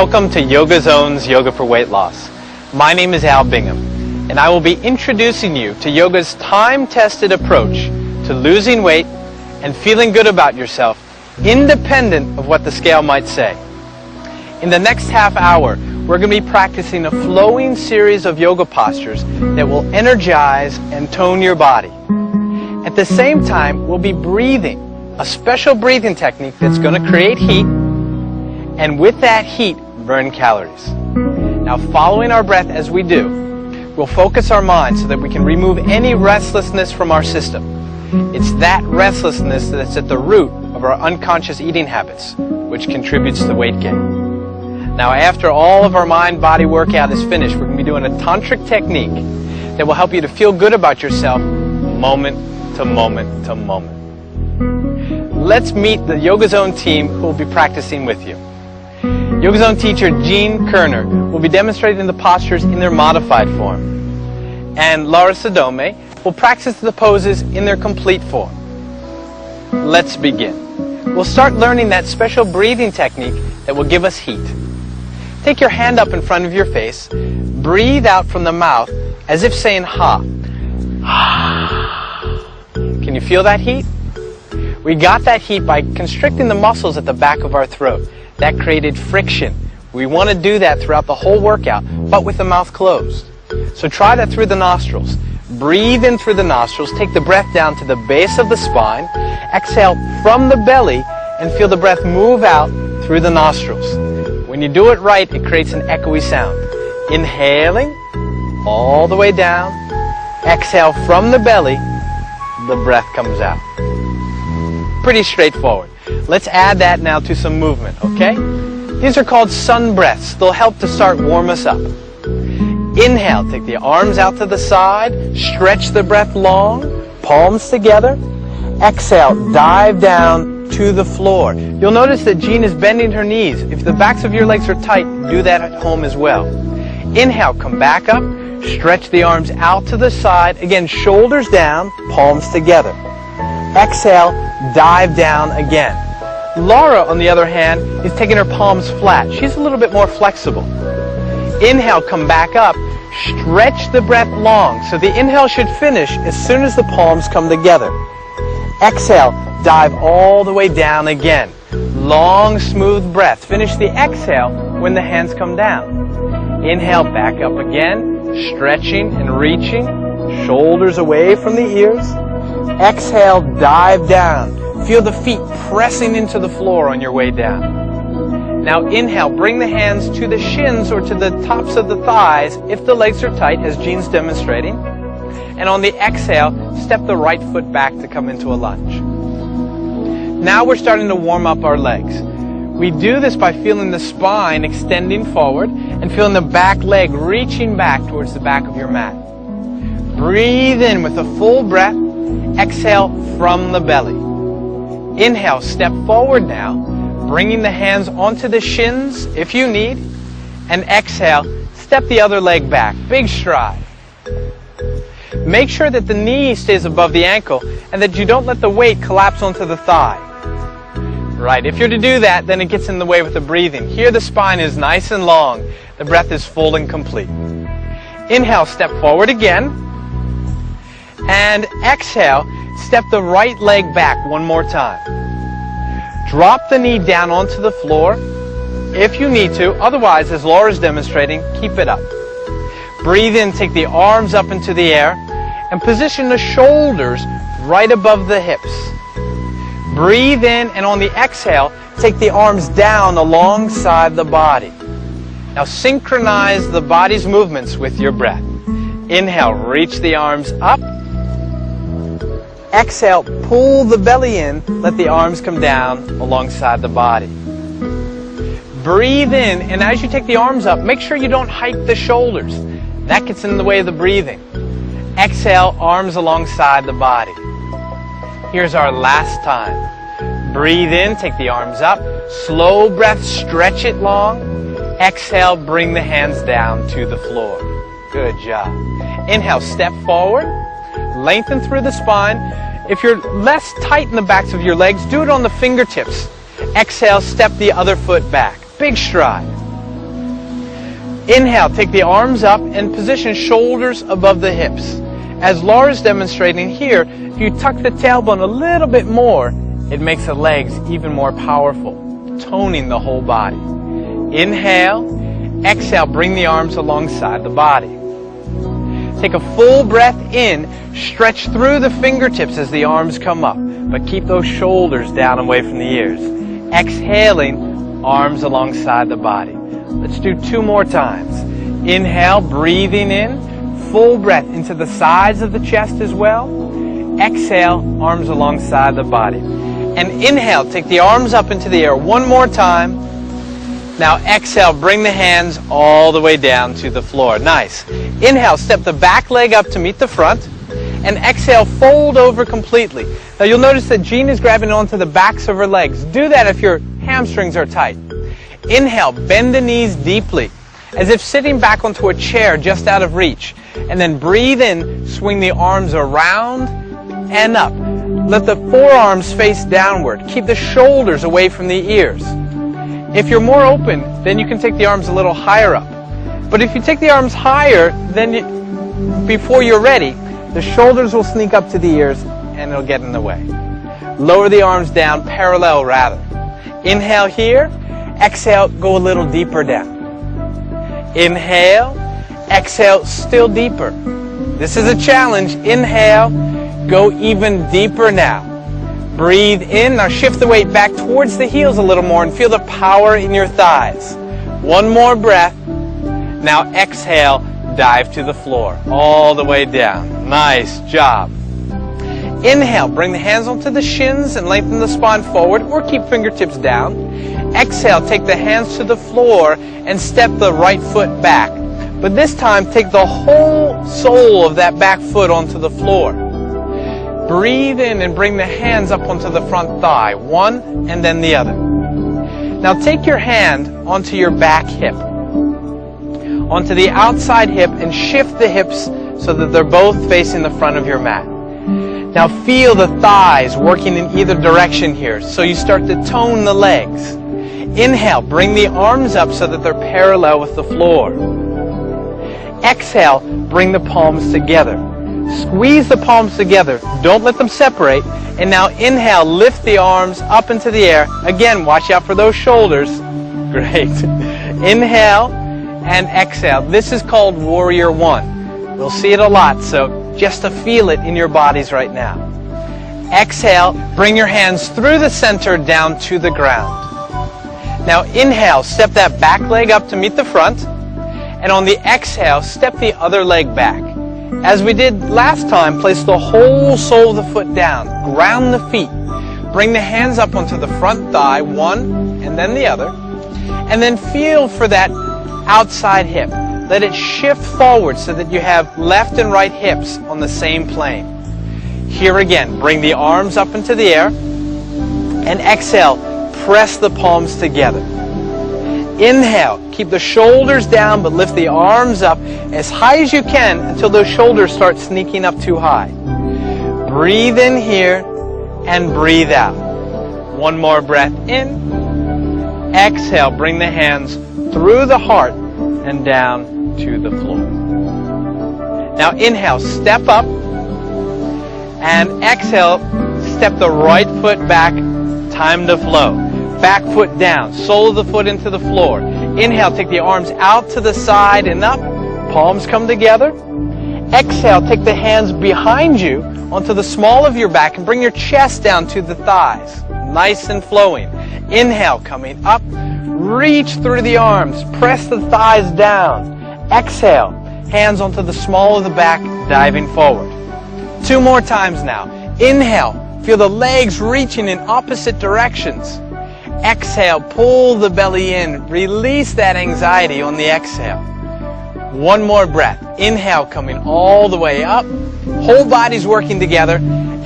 Welcome to Yoga Zone's Yoga for Weight Loss. My name is Bingham, and I will be introducing you to yoga's time-tested approach to losing weight and feeling good about yourself, independent of what the scale might say. In the next half hour, we're going to be practicing a flowing series of yoga postures that will energize and tone your body. At the same time, we'll be breathing, a special breathing technique that's going to create heat, and with that heat, burn calories. Now, following our breath as we do, we'll focus our mind so that we can remove any restlessness from our system. It's that restlessness that's at the root of our unconscious eating habits, which contributes to weight gain. Now, after all of our mind-body workout is finished, we're going to be doing a tantric technique that will help you to feel good about yourself moment to moment to moment. Let's meet the Yoga Zone team who will be practicing with you. Yoga Zone teacher Jean Kerner will be demonstrating the postures in their modified form, and Laura Sodome will practice the poses in their complete form. Let's begin. We'll start learning that special breathing technique that will give us heat. Take your hand up in front of your face, breathe out from the mouth as if saying ha. Can you feel that heat? We got that heat by constricting the muscles at the back of our throat. That created friction. We want to do that throughout the whole workout, but with the mouth closed. So try that through the nostrils. Breathe in through the nostrils, take the breath down to the base of the spine, exhale from the belly, and feel the breath move out through the nostrils. When you do it right, it creates an echoey sound. Inhaling all the way down, exhale from the belly, the breath comes out. Pretty straightforward. Let's add that now to some movement, okay? These are called sun breaths. They'll help to start warm us up. Inhale, take the arms out to the side, stretch the breath long, palms together. Exhale, dive down to the floor. You'll notice that Jean is bending her knees. If the backs of your legs are tight, do that at home as well. Inhale, come back up, stretch the arms out to the side. Again, shoulders down, palms together. Exhale, dive down again. Laura, on the other hand, is taking her palms flat. She's a little bit more flexible. Inhale, come back up, stretch the breath long. So the inhale should finish as soon as the palms come together. Exhale, dive all the way down again. Long, smooth breath. Finish the exhale when the hands come down. Inhale, back up again, stretching and reaching, shoulders away from the ears. Exhale, dive down. Feel the feet pressing into the floor on your way down. Now inhale, bring the hands to the shins or to the tops of the thighs if the legs are tight, as Jean's demonstrating. And on the exhale, step the right foot back to come into a lunge. Now we're starting to warm up our legs. We do this by feeling the spine extending forward and feeling the back leg reaching back towards the back of your mat. Breathe in with a full breath. Exhale from the belly. Inhale, step forward now, bringing the hands onto the shins if you need. And exhale, step the other leg back. Big stride. Make sure that the knee stays above the ankle and that you don't let the weight collapse onto the thigh. Right, if you're to do that, then it gets in the way with the breathing. Here the spine is nice and long. The breath is full and complete. Inhale, step forward again. And exhale, step the right leg back one more time. Drop the knee down onto the floor if you need to. Otherwise, as Laura's demonstrating, keep it up. Breathe in, take the arms up into the air, and position the shoulders right above the hips. Breathe in, and on the exhale, take the arms down alongside the body. Now synchronize the body's movements with your breath. Inhale, reach the arms up. Exhale, pull the belly in, let the arms come down alongside the body. Breathe in, and as you take the arms up, make sure you don't hike the shoulders. That gets in the way of the breathing. Exhale, arms alongside the body. Here's our last time. Breathe in, take the arms up. Slow breath, stretch it long. Exhale, bring the hands down to the floor. Good job. Inhale, step forward. Lengthen through the spine. If you're less tight in the backs of your legs, do it on the fingertips. Exhale, step the other foot back. Big stride. Inhale, take the arms up and position shoulders above the hips. As Laura's demonstrating here, if you tuck the tailbone a little bit more, it makes the legs even more powerful, toning the whole body. Inhale, exhale, bring the arms alongside the body. Take a full breath in, stretch through the fingertips as the arms come up, but keep those shoulders down away from the ears. Exhaling, arms alongside the body. Let's do 2 more times. Inhale, breathing in, full breath into the sides of the chest as well. Exhale, arms alongside the body. And inhale, take the arms up into the air 1 more time. Now exhale, bring the hands all the way down to the floor. Nice. Inhale, step the back leg up to meet the front. And exhale, fold over completely. Now you'll notice that Jean is grabbing onto the backs of her legs. Do that if your hamstrings are tight. Inhale, bend the knees deeply, as if sitting back onto a chair just out of reach. And then breathe in, swing the arms around and up. Let the forearms face downward. Keep the shoulders away from the ears. If you're more open, then you can take the arms a little higher up. But if you take the arms higher, then before you're ready, the shoulders will sneak up to the ears and it'll get in the way. Lower the arms down, parallel rather. Inhale here, exhale, go a little deeper down. Inhale, exhale, still deeper. This is a challenge. Inhale, go even deeper now. Breathe in, now shift the weight back towards the heels a little more and feel the power in your thighs. 1 more breath. Now exhale, dive to the floor, all the way down. Nice job. Inhale, bring the hands onto the shins and lengthen the spine forward or keep fingertips down. Exhale, take the hands to the floor and step the right foot back. But this time, take the whole sole of that back foot onto the floor. Breathe in and bring the hands up onto the front thigh, one and then the other. Now take your hand onto your back hip, onto the outside hip, and shift the hips so that they're both facing the front of your mat. Now feel the thighs working in either direction here, so you start to tone the legs. Inhale, bring the arms up so that they're parallel with the floor. Exhale, bring the palms together. Squeeze the palms together. Don't let them separate. And now inhale, lift the arms up into the air. Again, watch out for those shoulders. Great. Inhale and exhale. This is called Warrior One. We'll see it a lot, so just to feel it in your bodies right now. Exhale, bring your hands through the center down to the ground. Now inhale, step that back leg up to meet the front. And on the exhale, step the other leg back. As we did last time, place the whole sole of the foot down. Ground the feet. Bring the hands up onto the front thigh, one and then the other. And then feel for that outside hip. Let it shift forward so that you have left and right hips on the same plane. Here again, bring the arms up into the air. And exhale, press the palms together. Inhale, keep the shoulders down but lift the arms up as high as you can until those shoulders start sneaking up too high. Breathe in here and breathe out. One more breath in. Exhale, bring the hands through the heart and down to the floor. Now inhale, step up, and exhale, step the right foot back, time to flow. Back foot down, sole of the foot into the floor. Inhale, take the arms out to the side and up. Palms come together. Exhale, take the hands behind you onto the small of your back and bring your chest down to the thighs. Nice and flowing. Inhale, coming up. Reach through the arms. Press the thighs down. Exhale, hands onto the small of the back, diving forward. 2 more times now. Inhale, feel the legs reaching in opposite directions. Exhale, pull the belly in. Release that anxiety on the exhale. 1 more breath. Inhale, coming all the way up. Whole body's working together.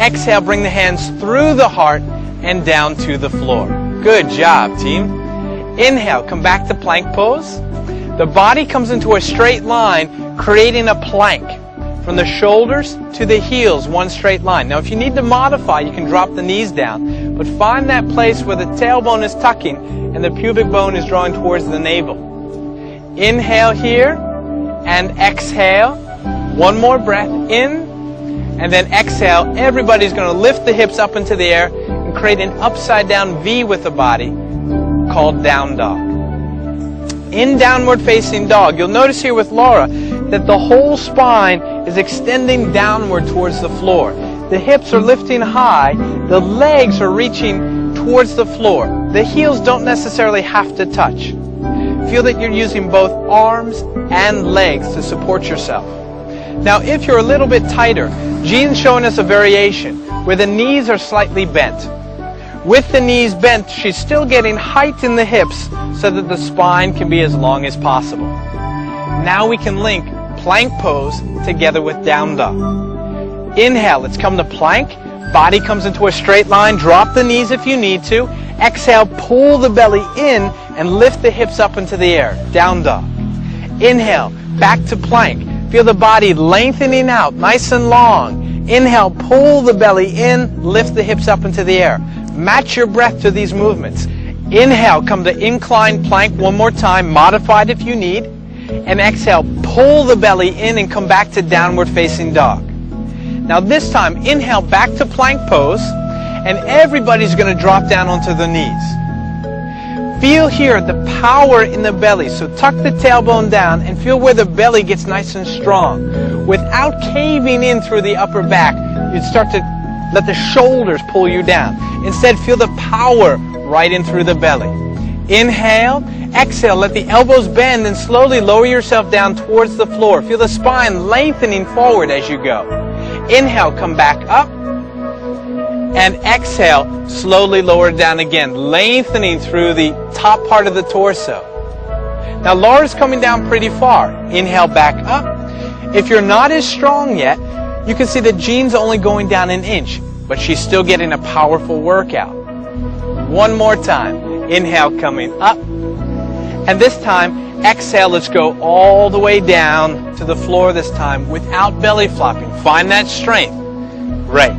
Exhale, bring the hands through the heart and down to the floor. Good job, team. Inhale, come back to plank pose. The body comes into a straight line, creating a plank. From the shoulders to the heels, one straight line. Now if you need to modify, you can drop the knees down, but find that place where the tailbone is tucking and the pubic bone is drawing towards the navel. Inhale here and exhale. One more breath in and then exhale. Everybody's going to lift the hips up into the air and create an upside down V with the body called down dog. In downward facing dog, you'll notice here with Laura that the whole spine is extending downward towards the floor. The hips are lifting high, the legs are reaching towards the floor. The heels don't necessarily have to touch. Feel that you're using both arms and legs to support yourself. Now if you're a little bit tighter, Jean's showing us a variation where the knees are slightly bent. With the knees bent, she's still getting height in the hips so that the spine can be as long as possible. Now we can link plank pose together with down dog. Inhale, let's come to plank. Body comes into a straight line. Drop the knees if you need to. Exhale, pull the belly in and lift the hips up into the air. Down dog. Inhale, back to plank. Feel the body lengthening out, nice and long. Inhale, pull the belly in, lift the hips up into the air. Match your breath to these movements. Inhale, come to inclined plank one more time, modified if you need. And exhale, pull the belly in and come back to downward facing dog. Now this time, inhale back to plank pose, and everybody's going to drop down onto the knees. Feel here the power in the belly, so tuck the tailbone down and feel where the belly gets nice and strong. Without caving in through the upper back, you'd start to let the shoulders pull you down. Instead, feel the power right in through the belly. Inhale, exhale, let the elbows bend and slowly lower yourself down towards the floor. Feel the spine lengthening forward as you go. Inhale, come back up. And exhale, slowly lower down again, lengthening through the top part of the torso. Now Laura's coming down pretty far. Inhale, back up. If you're not as strong yet, you can see that Jean's only going down an inch, but she's still getting a powerful workout. One more time. Inhale, coming up. And this time, exhale, let's go all the way down to the floor this time without belly flopping. Find that strength. Great.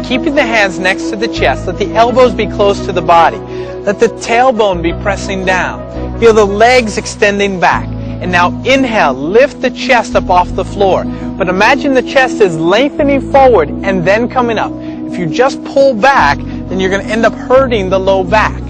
Keeping the hands next to the chest, let the elbows be close to the body. Let the tailbone be pressing down. Feel the legs extending back. And now inhale, lift the chest up off the floor. But imagine the chest is lengthening forward and then coming up. If you just pull back, then you're going to end up hurting the low back.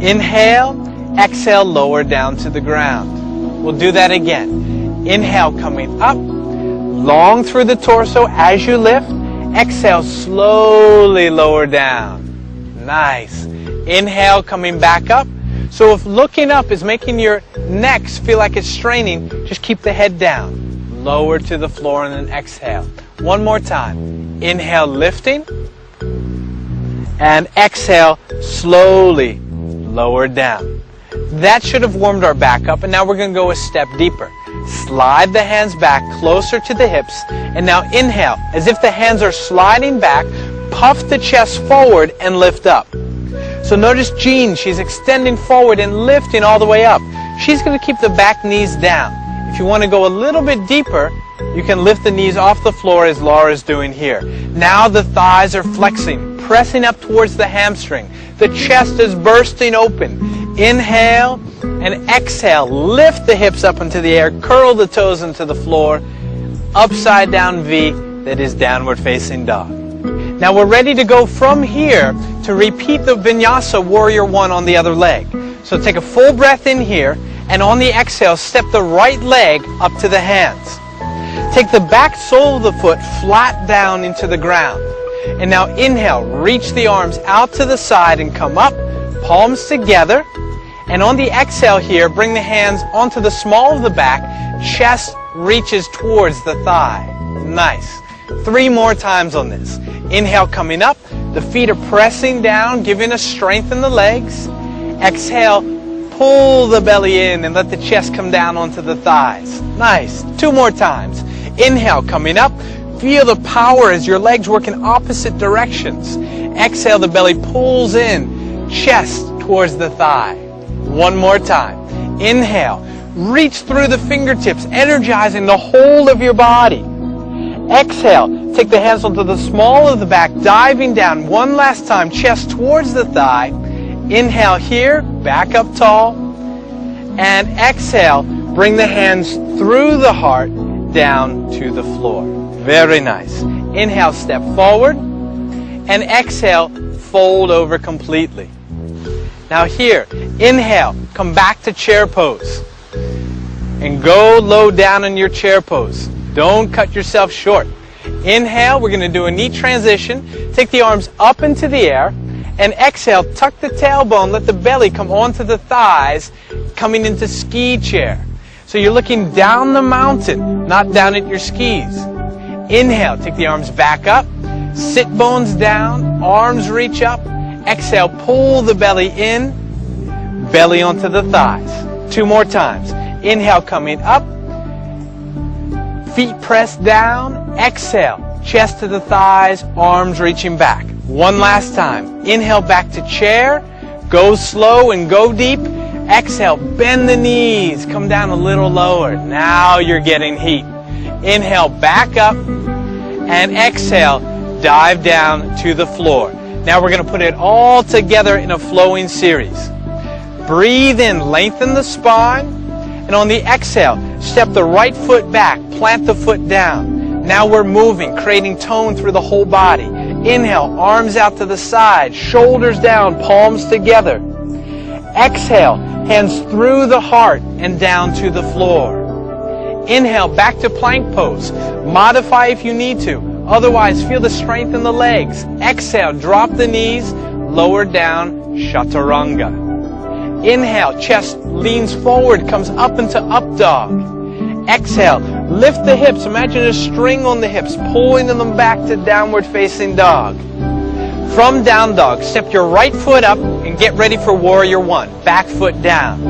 Inhale, exhale, lower down to the ground. We'll do that again. Inhale, coming up, long through the torso as you lift. Exhale, slowly lower down. Nice. Inhale, coming back up. So if looking up is making your necks feel like it's straining, just keep the head down. Lower to the floor and then exhale. One more time. Inhale, lifting. And exhale, slowly lower down. That should have warmed our back up, and now we're going to go a step deeper. Slide the hands back closer to the hips, and now inhale. As if the hands are sliding back, puff the chest forward and lift up. So notice Jean, she's extending forward and lifting all the way up. She's going to keep the back knees down. If you want to go a little bit deeper, you can lift the knees off the floor as Laura's doing here. Now the thighs are flexing, pressing up towards the hamstring. The chest is bursting open. Inhale and exhale. Lift the hips up into the air. Curl the toes into the floor. Upside down V, that is downward facing dog. Now we're ready to go from here to repeat the vinyasa warrior one on the other leg. So take a full breath in here, and on the exhale, step the right leg up to the hands. Take the back sole of the foot flat down into the ground. And now inhale, reach the arms out to the side and come up, palms together. And on the exhale here, bring the hands onto the small of the back, chest reaches towards the thigh. Nice. 3 more times on this. Inhale, coming up, the feet are pressing down, giving us strength in the legs. Exhale, pull the belly in and let the chest come down onto the thighs. Nice. 2 more times. Inhale, coming up. Feel the power as your legs work in opposite directions. Exhale, the belly pulls in, chest towards the thigh. 1 more time. Inhale, reach through the fingertips, energizing the whole of your body. Exhale, take the hands onto the small of the back, diving down. 1 last time, chest towards the thigh. Inhale here, back up tall. And exhale, Bring the hands through the heart down to the floor. Very nice. Inhale, step forward, and exhale, fold over completely. Now here, inhale, come back to chair pose. And go low down in your chair pose. Don't cut yourself short. Inhale, we're going to do a knee transition. Take the arms up into the air. And exhale, tuck the tailbone, let the belly come onto the thighs, coming into ski chair. So you're looking down the mountain, not down at your skis. Inhale, take the arms back up, sit bones down, arms reach up. Exhale, pull the belly in, belly onto the thighs. 2 more times. Inhale, coming up, feet pressed down. Exhale, chest to the thighs, arms reaching back. 1 last time. Inhale, back to chair. Go slow and go deep. Exhale, bend the knees. Come down a little lower. Now you're getting heat. Inhale, back up. And exhale, dive down to the floor. Now we're going to put it all together in a flowing series. Breathe in, lengthen the spine. And on the exhale, step the right foot back, plant the foot down. Now we're moving, creating tone through the whole body. Inhale, arms out to the side, shoulders down, palms together. Exhale, hands through the heart and down to the floor. Inhale, back to plank pose. Modify if you need to. Otherwise, feel the strength in the legs. Exhale, drop the knees, lower down, chaturanga. Inhale, chest leans forward, comes up into up dog. Exhale, lift the hips. Imagine a string on the hips, pulling them back to downward facing dog. From down dog, step your right foot up and get ready for warrior 1. Back foot down.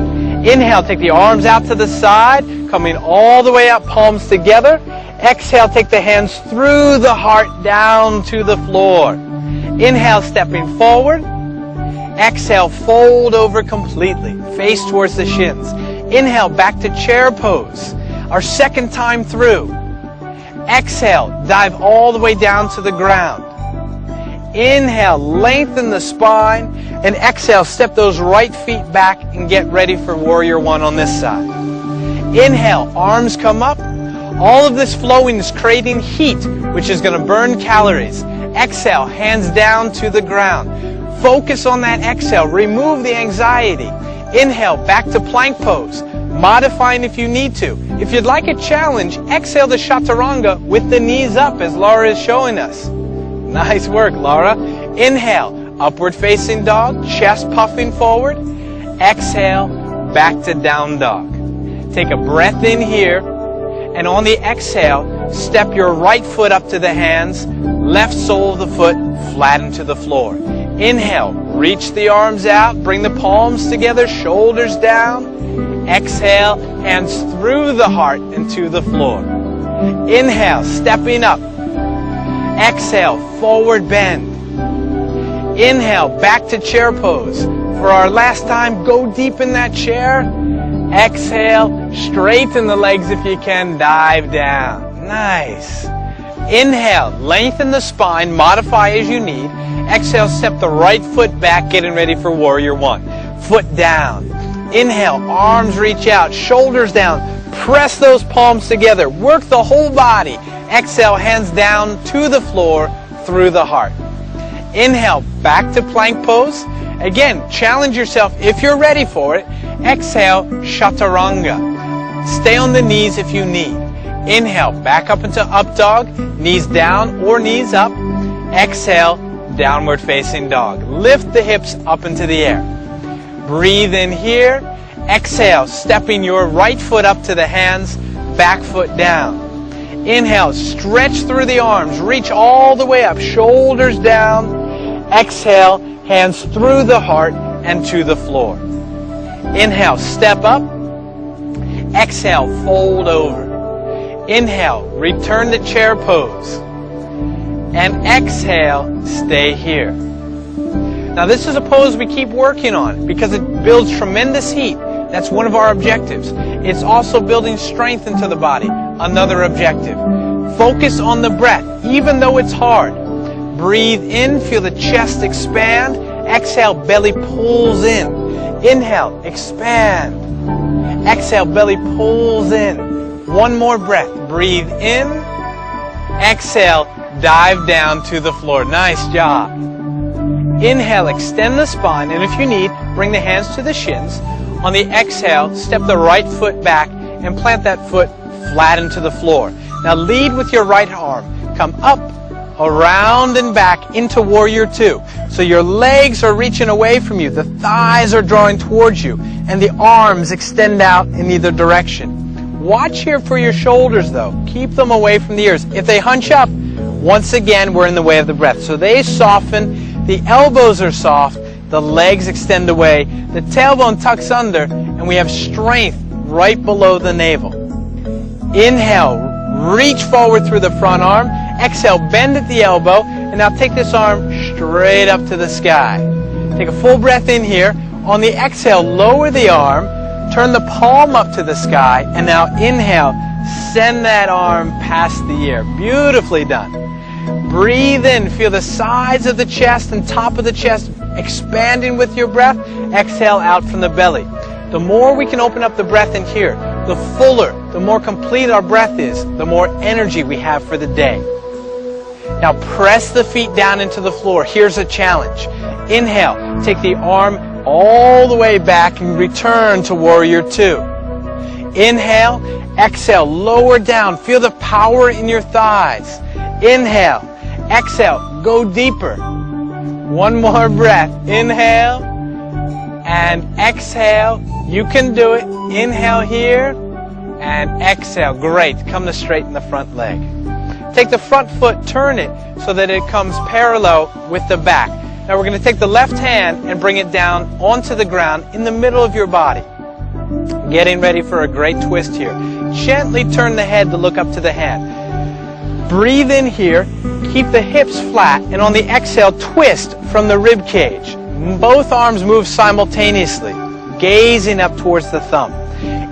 Inhale, take the arms out to the side, coming all the way up, palms together. Exhale, take the hands through the heart down to the floor. Inhale, stepping forward. Exhale, fold over completely, face towards the shins. Inhale, back to chair pose. Our second time through. Exhale, dive all the way down to the ground. Inhale, lengthen the spine. And exhale, step those right feet back and get ready for warrior 1 on this side. Inhale, arms come up. All of this flowing is creating heat, which is going to burn calories. Exhale, hands down to the ground. Focus on that exhale. Remove the anxiety. Inhale, back to plank pose. Modifying if you need to. If you'd like a challenge, exhale the chaturanga with the knees up as Laura is showing us. Nice work, Laura. Inhale, upward facing dog, chest puffing forward. Exhale, back to down dog. Take a breath in here, and on the exhale, step your right foot up to the hands, left sole of the foot flat into the floor. Inhale, reach the arms out, bring the palms together, shoulders down. Exhale, hands through the heart and to the floor. Inhale, stepping up. Exhale, forward bend. Inhale, back to chair pose. For our last time, go deep in that chair. Exhale, straighten the legs if you can, dive down. Nice. Inhale, lengthen the spine, modify as you need. Exhale, step the right foot back, getting ready for warrior 1. Foot down. Inhale, arms reach out, shoulders down. Press those palms together. Work the whole body. Exhale, hands down to the floor through the heart. Inhale, back to plank pose. Again, challenge yourself if you're ready for it. Exhale, chaturanga. Stay on the knees if you need. Inhale, back up into up dog, knees down or knees up. Exhale, downward facing dog. Lift the hips up into the air. Breathe in here. Exhale, stepping your right foot up to the hands, back foot down. Inhale, stretch through the arms, reach all the way up, shoulders down. Exhale, hands through the heart and to the floor. Inhale, step up. Exhale, fold over. Inhale, return to chair pose. And exhale, stay here. Now this is a pose we keep working on because it builds tremendous heat. That's one of our objectives. It's also building strength into the body. Another objective. Focus on the breath, even though it's hard. Breathe in, feel the chest expand. Exhale, belly pulls in. Inhale, expand. Exhale, belly pulls in. One more breath. Breathe in. Exhale, dive down to the floor. Nice job. Inhale, extend the spine, and if you need, bring the hands to the shins. On the exhale, step the right foot back and plant that foot flat into the floor. Now lead with your right arm. Come up, around and back into Warrior Two. So your legs are reaching away from you, the thighs are drawing towards you, and the arms extend out in either direction. Watch here for your shoulders though. Keep them away from the ears. If they hunch up, once again we're in the way of the breath. So they soften, the elbows are soft, the legs extend away, the tailbone tucks under, and we have strength right below the navel. Inhale, reach forward through the front arm. Exhale, bend at the elbow, and now take this arm straight up to the sky. Take a full breath in here. On the exhale, lower the arm, turn the palm up to the sky, and now inhale, send that arm past the air. Beautifully done. Breathe in, feel the sides of the chest and top of the chest expanding with your breath. Exhale out from the belly. The more we can open up the breath in here, the fuller, the more complete our breath is, the more energy we have for the day. Now press the feet down into the floor. Here's a challenge. Inhale, take the arm all the way back and return to Warrior Two. Inhale, exhale, lower down. Feel the power in your thighs. Inhale, exhale, go deeper. One more breath. Inhale and exhale. You can do it. Inhale here and exhale. Great. Come to straighten the front leg. Take the front foot, turn it so that it comes parallel with the back. Now we're going to take the left hand and bring it down onto the ground in the middle of your body. Getting ready for a great twist here. Gently turn the head to look up to the hand. Breathe in here, keep the hips flat, and on the exhale, twist from the rib cage. Both arms move simultaneously, gazing up towards the thumb.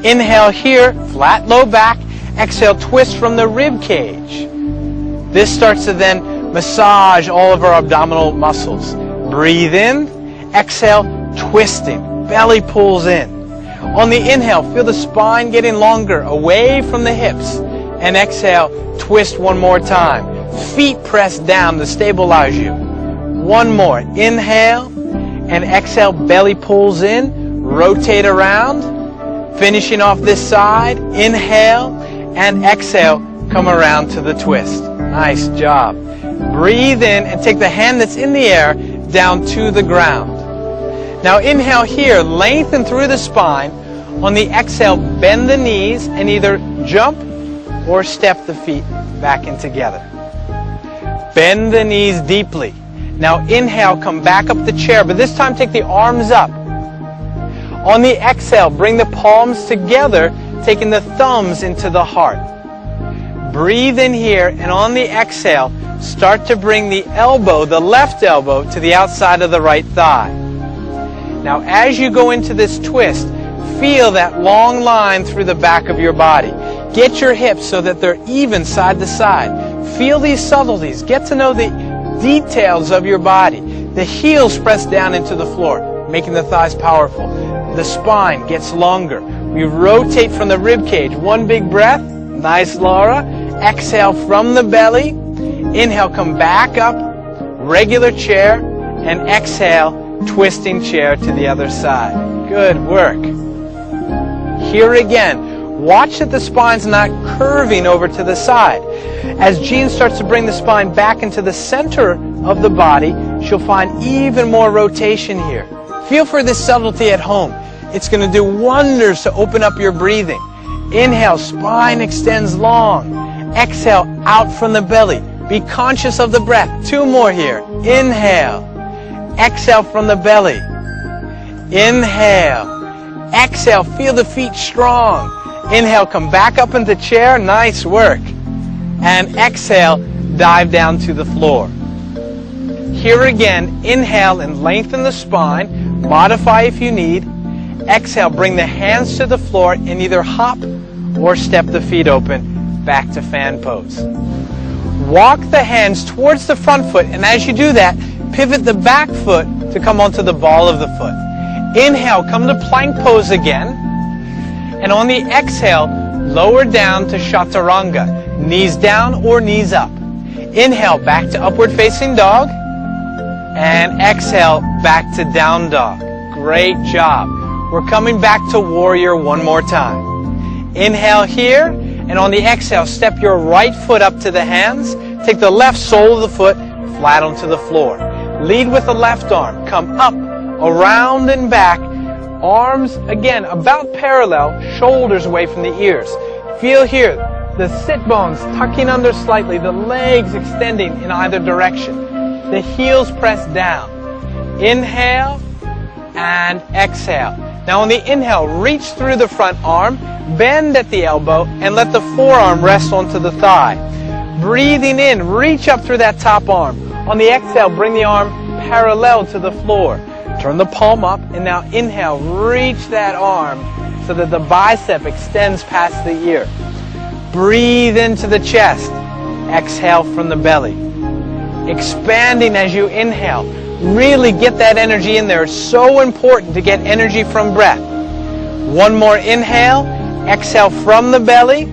Inhale here, flat low back. Exhale, twist from the rib cage. This starts to then massage all of our abdominal muscles. Breathe in, exhale, twisting. Belly pulls in. On the inhale, feel the spine getting longer, away from the hips. And exhale, twist one more time. Feet press down to stabilize you. One more. Inhale and exhale, belly pulls in. Rotate around. Finishing off this side. Inhale and exhale, come around to the twist. Nice job. Breathe in and take the hand that's in the air down to the ground. Now inhale here, lengthen through the spine. On the exhale, bend the knees and either jump or step the feet back in together. Bend the knees deeply. Now inhale, come back up the chair, but this time take the arms up. On the exhale, bring the palms together, taking the thumbs into the heart. Breathe in here, and on the exhale, start to bring the elbow, the left elbow, to the outside of the right thigh. Now as you go into this twist, feel that long line through the back of your body. Get your hips so that they're even side to side. Feel these subtleties. Get to know the details of your body. The heels press down into the floor, making the thighs powerful. The spine gets longer. We rotate from the rib cage. One big breath. Nice, Laura. Exhale from the belly. Inhale, come back up. Regular chair. And exhale, twisting chair to the other side. Good work. Here again, watch that the spine's not curving over to the side. As Jean starts to bring the spine back into the center of the body, she'll find even more rotation here. Feel for this subtlety at home. It's going to do wonders to open up your breathing. Inhale, spine extends long. Exhale, out from the belly. Be conscious of the breath. Two more here. Inhale. Exhale from the belly. Inhale. Exhale, feel the feet strong. Inhale, come back up into chair. Nice work. And exhale, dive down to the floor. Here again, inhale and lengthen the spine. Modify if you need. Exhale, bring the hands to the floor and either hop or step the feet open back to fan pose. Walk the hands towards the front foot, and as you do that, pivot the back foot to come onto the ball of the foot. Inhale, come to plank pose again. And on the exhale, lower down to chaturanga. Knees down or knees up. Inhale, back to upward facing dog. And exhale, back to down dog. Great job. We're coming back to warrior one more time. Inhale here, and on the exhale, step your right foot up to the hands. Take the left sole of the foot flat onto the floor. Lead with the left arm. Come up, around and back. Arms, again, about parallel, shoulders away from the ears. Feel here, the sit bones tucking under slightly, the legs extending in either direction. The heels pressed down. Inhale and exhale. Now on the inhale, reach through the front arm, bend at the elbow, and let the forearm rest onto the thigh. Breathing in, reach up through that top arm. On the exhale, bring the arm parallel to the floor. Turn the palm up, and now inhale, reach that arm so that the bicep extends past the ear. Breathe into the chest. Exhale from the belly. Expanding as you inhale. Really get that energy in there. It's so important to get energy from breath. One more inhale. Exhale from the belly.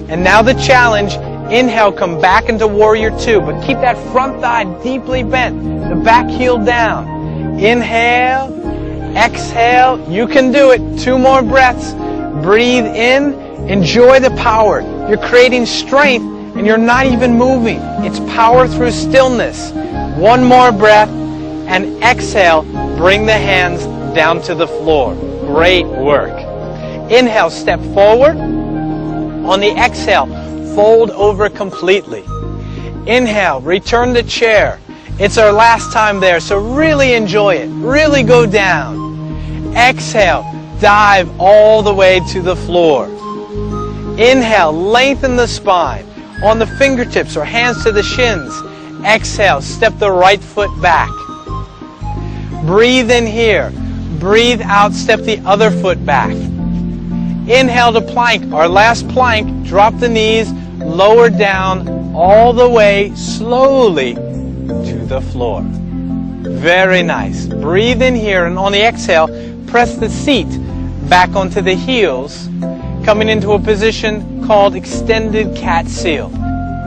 And now the challenge. Inhale, come back into warrior two, but keep that front thigh deeply bent. The back heel down. Inhale. Exhale. You can do it. 2 more breaths. Breathe in. Enjoy the power. You're creating strength and you're not even moving. It's power through stillness. 1 more breath. And exhale, bring the hands down to the floor. Great work. Inhale, step forward. On the exhale, fold over completely. Inhale, return to chair. It's our last time there, so really enjoy it. Really go down. Exhale, dive all the way to the floor. Inhale, lengthen the spine. On the fingertips or hands to the shins. Exhale, step the right foot back. Breathe in here. Breathe out, step the other foot back. Inhale to plank. Our last plank. Drop the knees, lower down, all the way, slowly to the floor. Very nice. Breathe in here, and on the exhale, press the seat back onto the heels, coming into a position called extended cat seal.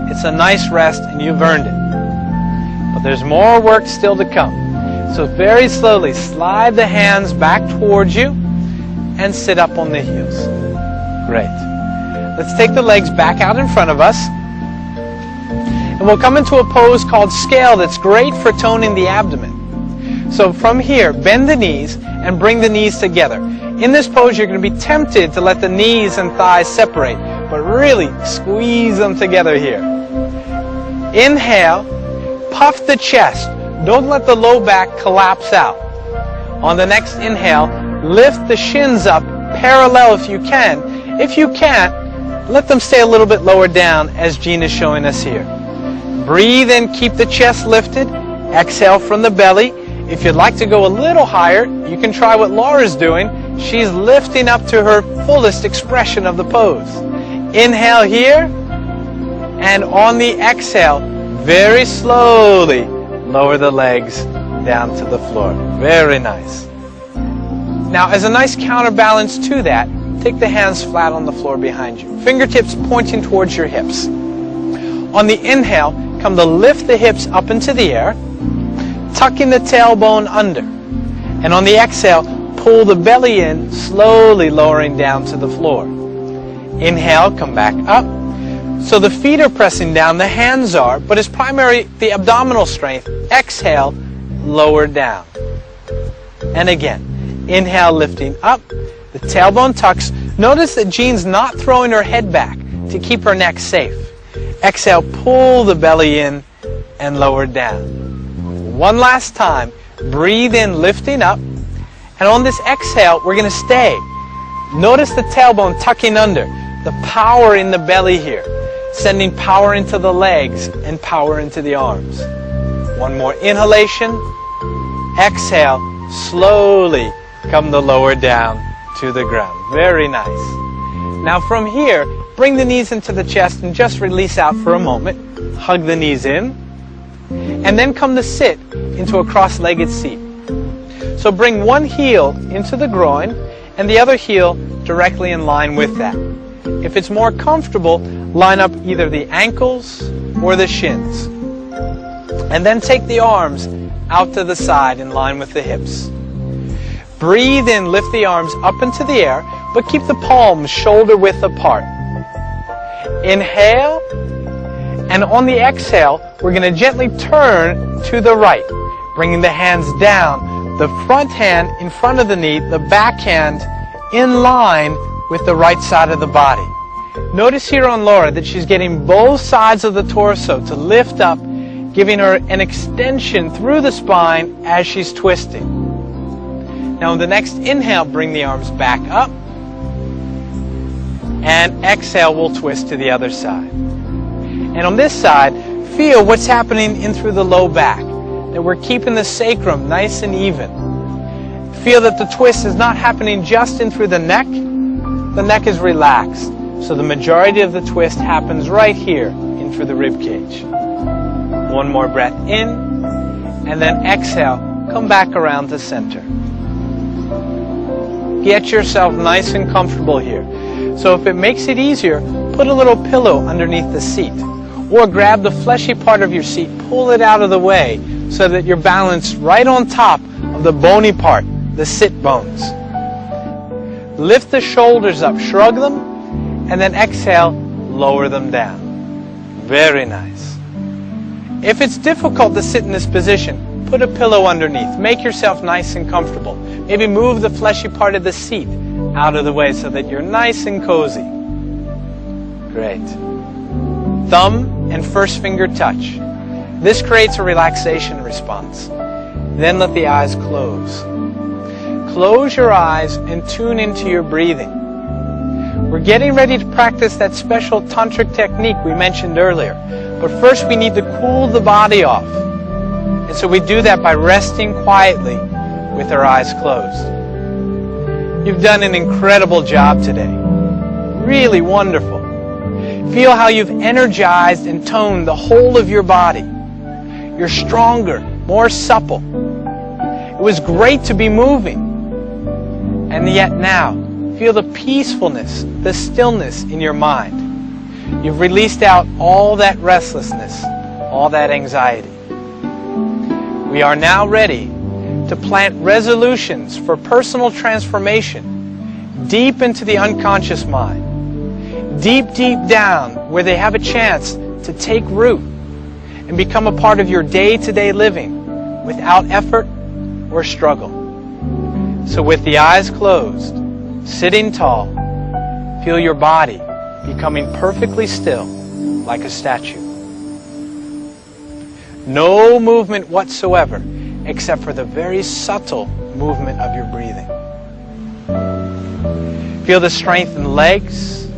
It's a nice rest, and you've earned it. But there's more work still to come. So very slowly, slide the hands back towards you and sit up on the heels. Great. Let's take the legs back out in front of us. And we'll come into a pose called scale that's great for toning the abdomen. So from here, bend the knees and bring the knees together. In this pose, you're going to be tempted to let the knees and thighs separate, but really squeeze them together here. Inhale, puff the chest. Don't let the low back collapse out. On the next inhale, lift the shins up parallel if you can. If you can't, let them stay a little bit lower down as Jean is showing us here. Breathe in, keep the chest lifted. Exhale from the belly. If you'd like to go a little higher, you can try what Laura's doing. She's lifting up to her fullest expression of the pose. Inhale here, and on the exhale, very slowly, lower the legs down to the floor. Very nice. Now, as a nice counterbalance to that, take the hands flat on the floor behind you. Fingertips pointing towards your hips. On the inhale, come to lift the hips up into the air, tucking the tailbone under. And on the exhale, pull the belly in, slowly lowering down to the floor. Inhale, come back up. So the feet are pressing down, the hands are, but it's primarily the abdominal strength. Exhale, lower down. And again, inhale, lifting up, the tailbone tucks. Notice that Jean's not throwing her head back to keep her neck safe. Exhale, pull the belly in and lower down. One last time, breathe in, lifting up. And on this exhale, we're going to stay. Notice the tailbone tucking under, the power in the belly here. Sending power into the legs and power into the arms. One more inhalation. Exhale. Slowly come the lower down to the ground. Very nice. Now from here, bring the knees into the chest and just release out for a moment. Hug the knees in. And then come to sit into a cross-legged seat. So bring one heel into the groin and the other heel directly in line with that. If it's more comfortable, line up either the ankles or the shins. And then take the arms out to the side in line with the hips. Breathe in, lift the arms up into the air, but keep the palms shoulder width apart. Inhale, and on the exhale, we're going to gently turn to the right, bringing the hands down, the front hand in front of the knee, the back hand in line with the right side of the body. Notice here on Laura that she's getting both sides of the torso to lift up, giving her an extension through the spine as she's twisting. Now on the next inhale, bring the arms back up, and exhale, we'll twist to the other side. And on this side, feel what's happening in through the low back, that we're keeping the sacrum nice and even. Feel that the twist is not happening just in through the neck is relaxed. So the majority of the twist happens right here in through the rib cage. One more breath in, and then exhale, come back around to center. Get yourself nice and comfortable here. So if it makes it easier, put a little pillow underneath the seat, or grab the fleshy part of your seat, pull it out of the way so that you're balanced right on top of the bony part, the sit bones. Lift the shoulders up, shrug them, and then exhale, lower them down. Very nice. If it's difficult to sit in this position, put a pillow underneath. Make yourself nice and comfortable. Maybe move the fleshy part of the seat out of the way so that you're nice and cozy. Great. Thumb and first finger touch. This creates a relaxation response. Then let the eyes close. Close your eyes and tune into your breathing. We're getting ready to practice that special tantric technique we mentioned earlier. But first we need to cool the body off. And so we do that by resting quietly with our eyes closed. You've done an incredible job today. Really wonderful. Feel how you've energized and toned the whole of your body. You're stronger, more supple. It was great to be moving. And yet now, feel the peacefulness, the stillness in your mind. You've released out all that restlessness, all that anxiety. We are now ready to plant resolutions for personal transformation deep into the unconscious mind, deep, deep down where they have a chance to take root and become a part of your day-to-day living without effort or struggle. So with the eyes closed, sitting tall, feel your body becoming perfectly still like a statue. No movement whatsoever except for the very subtle movement of your breathing. Feel the strength in legs,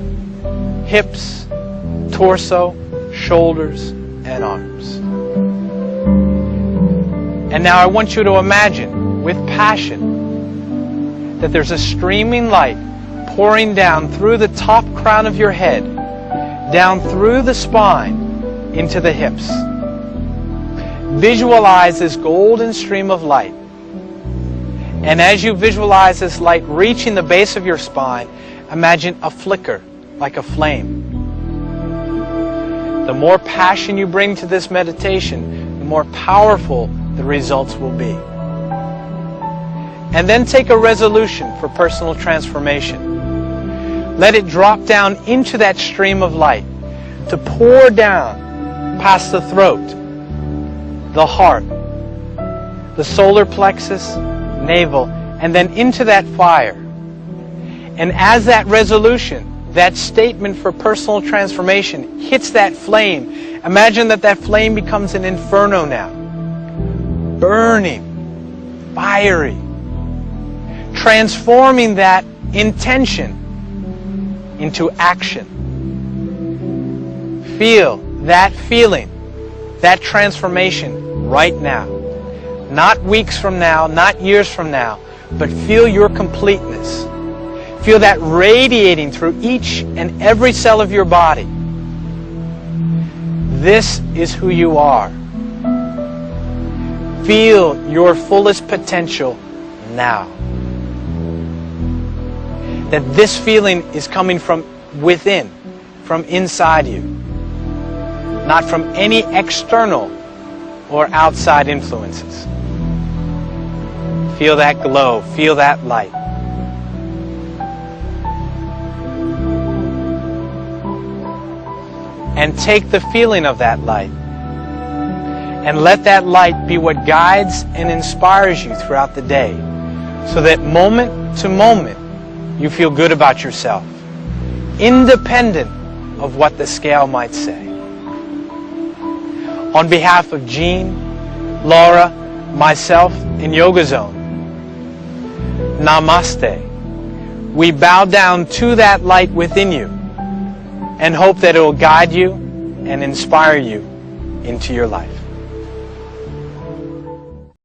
hips, torso, shoulders, and arms. And now I want you to imagine with passion that there's a streaming light pouring down through the top crown of your head, down through the spine, into the hips. Visualize this golden stream of light. And as you visualize this light reaching the base of your spine, imagine a flicker, like a flame. The more passion you bring to this meditation, the more powerful the results will be. And then take a resolution for personal transformation. Let it drop down into that stream of light to pour down past the throat, the heart, the solar plexus, navel, and then into that fire. And as that resolution, that statement for personal transformation hits that flame, imagine that that flame becomes an inferno now. Burning, fiery, transforming that intention into action. Feel that feeling, that transformation right now. Not weeks from now, not years from now, but feel your completeness. Feel that radiating through each and every cell of your body. This is who you are. Feel your fullest potential now. That this feeling is coming from within, from inside you, not from any external or outside influences. Feel that glow, feel that light. And take the feeling of that light and let that light be what guides and inspires you throughout the day, so that moment to moment you feel good about yourself, independent of what the scale might say. On behalf of Jean, Laura, myself, and Yoga Zone, Namaste. We bow down to that light within you and hope that it will guide you and inspire you into your life.